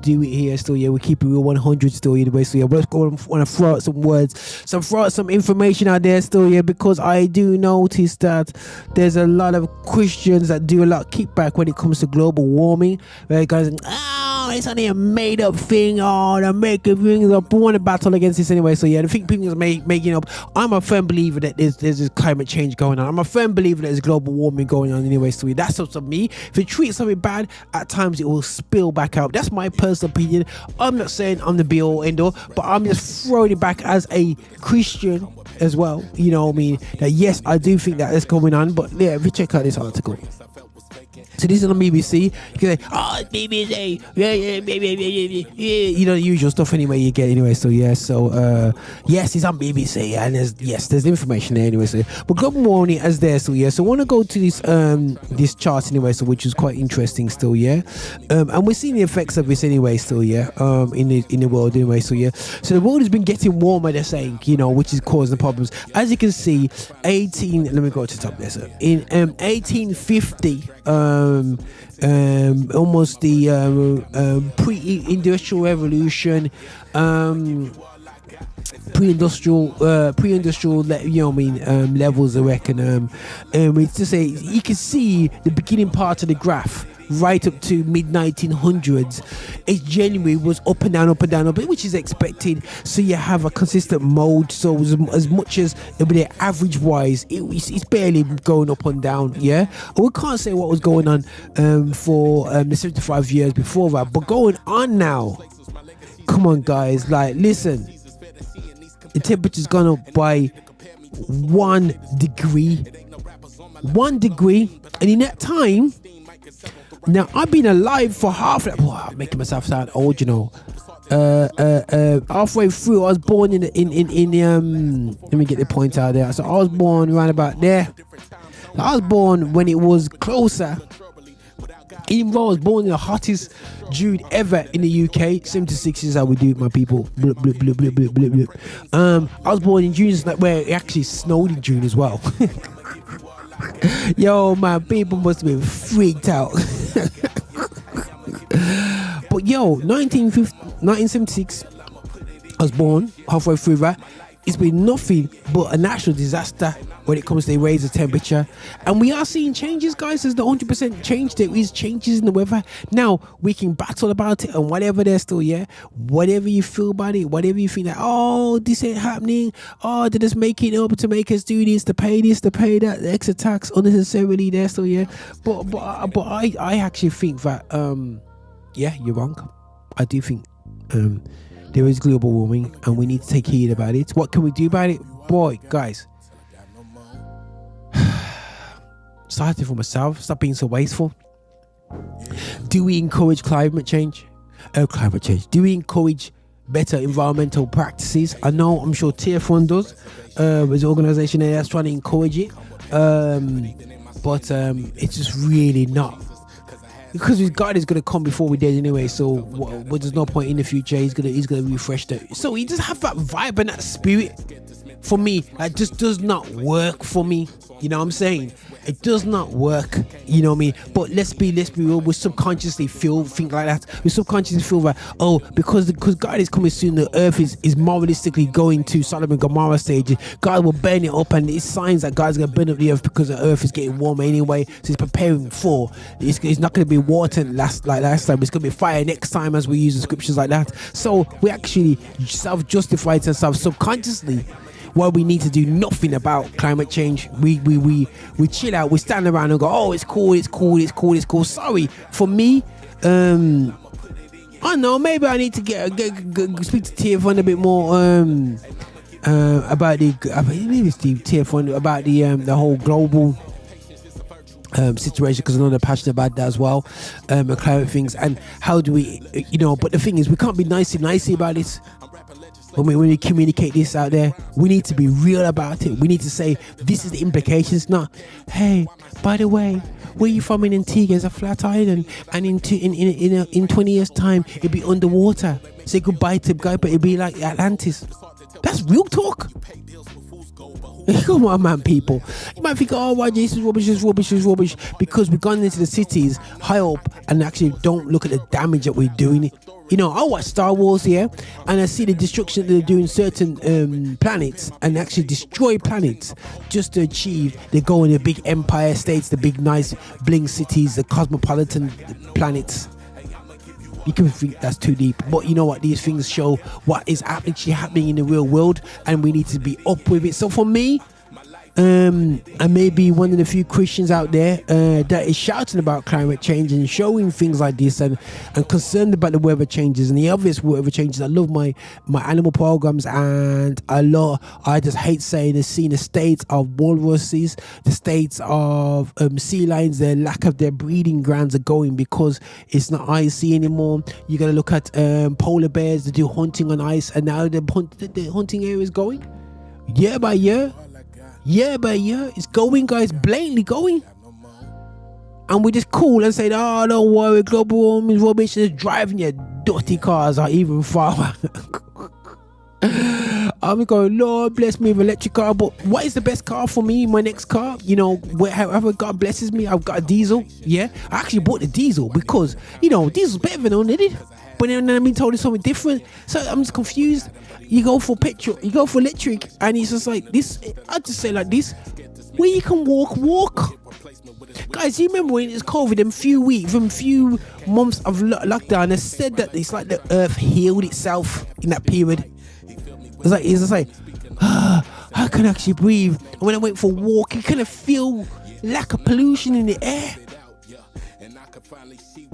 do it here still, yeah. We keep it real 100 still, anyway. So yeah, let's go on. Want to throw out some words, throw out some information out there still, yeah, because I do notice that there's a lot of Christians that do a lot of kickback when it comes to global warming. Where guys, it's only a made up thing. Oh, they're making things up. We want to battle against this anyway. So yeah, I think people are making up. I'm a firm believer that there's this climate change going on. I'm a firm believer that there's global warming going on anyway. So yeah, that's up to me. If you treat something bad, at times it will spill back out. That's my personal opinion. I'm not saying I'm the be all end all, but I'm just throwing it back as a Christian as well. You know what I mean? That yes, I do think that is going on. But yeah, if you check out this article. So this is on BBC. You can say, oh, it's BBC. Yeah. You know, the usual stuff anyway you get anyway. So yeah, yes, it's on BBC, and there's information there anyway. So, but global warming is there. So yeah, so I want to go to this chart anyway. So which is quite interesting still. Yeah, and we're seeing the effects of this anyway. Still yeah, in the world anyway. So yeah, so the world has been getting warmer. They're saying, you know, which is causing problems. As you can see, let me go to the top there. So in 1850. Almost the pre-industrial revolution, pre-industrial, you know what I mean, levels, I reckon. It's to say you can see the beginning part of the graph. Right up to mid 1900s, it genuinely was up and down, which is expected. So you have a consistent mode. So as much as it'll be the average wise, it's barely going up and down. Yeah, we can't say what was going on for the 75 years before that, but going on now. Come on, guys! Like, listen, the temperature's gone up by 1 degree, and in that time. Now I've been alive for half. I'm making myself sound old, you know. Halfway through, I was born in let me get the point out there. So I was born around about there. I was born when it was closer. Even though I was born in the hottest June ever in the UK, 76 is how we do it, my people. Blip, blip, blip, blip, blip, blip, blip. I was born in June, where it actually snowed in June as well. Yo, man, people must have been freaked out. But yo, 1976, I was born halfway through that. It's been nothing but a natural disaster when it comes to the raise of temperature. And we are seeing changes, guys. There's the 100% change. There is changes in the weather. Now, we can battle about it and whatever there's still, yeah? Whatever you feel about it, whatever you think that, oh, this ain't happening. Oh, they're just making it up to make us do this, to pay that, the extra tax unnecessarily there still, yeah? But I actually think that, yeah, you're wrong. I do think, there is global warming and we need to take heed about it. What can we do about it? Boy, guys. Starting from myself, stop being so wasteful. Do we encourage climate change? Do we encourage better environmental practices? I'm sure Tier Fund does. There's an organisation there that's trying to encourage it. But it's just really not. Because God is going to come before we're dead anyway, so there's no point in the future. He's gonna refresh that. So he just have that vibe and that spirit. For me, that just does not work for me. You know what I'm saying? It does not work. You know what I mean? But let's be real. We subconsciously think like that. We subconsciously feel that, oh, because God is coming soon, the earth is moralistically going to Sodom and Gomorrah stage. God will burn it up, and it's signs that God's going to burn up the earth because the earth is getting warmer anyway. So he's preparing for. It's not going to be water last time. It's going to be fire next time, as we use the scriptures like that. So we actually self-justify it ourselves subconsciously. Why we need to do nothing about climate change. We chill out, we stand around and go, oh, it's cool. Sorry, for me, I don't know, maybe I need to get speak to TF1 a bit more about the whole global situation, because I know they're passionate about that as well, and climate things, and how do we, but the thing is, we can't be nicey about it. When we communicate this out there, we need to be real about it. We need to say, this is the implications, not, hey, by the way, where you from in Antigua is a flat island, and in 20 years time, it'll be underwater. Say goodbye to guy, but it'll be like Atlantis. That's real talk. Come on, man, people. You might think, oh, why this is rubbish, because we've gone into the cities high up and actually don't look at the damage that we're doing. You know, I watch Star Wars here, and I see the destruction that they're doing certain planets and actually destroy planets just to achieve. They go in the big empire states, the big nice bling cities, the cosmopolitan planets. You can think that's too deep, but you know what? These things show what is actually happening in the real world, and we need to be up with it. So for me, I may be one of the few Christians out there that is shouting about climate change and showing things like this, and concerned about the weather changes and the obvious weather changes. I love my animal programs, and I just hate seeing the states of walruses, the states of sea lions, the lack of their breeding grounds are going because it's not icy anymore. You got to look at polar bears that do hunting on ice, and now the hunting area is going year by year. Yeah, but yeah, it's going, guys, blatantly going. And we just cool and say, oh, don't worry, global warming is rubbish, just driving your dirty cars or even farther. I'm going, Lord, bless me with electric car, but what is the best car for me, my next car? You know, however God blesses me, I've got a diesel, yeah? I actually bought the diesel because, you know, diesel's better than unleaded. But then I've been told it's something different, so I'm just confused. You go for petrol, you go for electric, and it's just like this. I just say like this: where you can walk. Guys, you remember when it's COVID, them few months of lockdown, they said that it's like the earth healed itself in that period. It's just like, I can actually breathe. And when I went for a walk, you kind of feel lack of pollution in the air,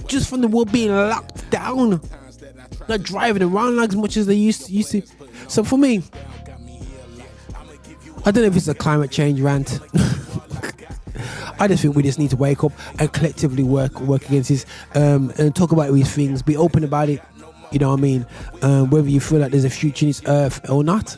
just from the world being locked down, not driving around like as much as they used to. So for me, I don't know if it's a climate change rant. I just think we just need to wake up and collectively work against this, and talk about these things, be open about it. You know what I mean? Whether you feel like there's a future in this earth or not,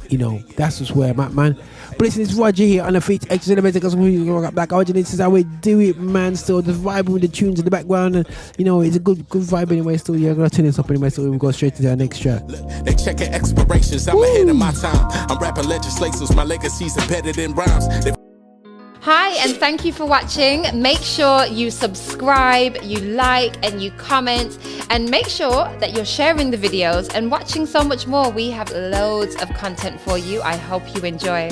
you know, that's just where I'm at, man. But listen, it's Roger here on the Feet Extra Elevator, because we got Black Origin. This is how we do it, man. Still just vibing with the tunes in the background, and you know, it's a good vibe anyway. Still, yeah, I'm gonna turn this up anyway. So we'll go straight to our next track. They checking expirations. I'm ahead of my time. I'm rapping legislators. My legacy's embedded in rhymes. Hi, and thank you for watching. Make sure you subscribe, you like, and you comment, and make sure that you're sharing the videos and watching so much more. We have loads of content for you. I hope you enjoy.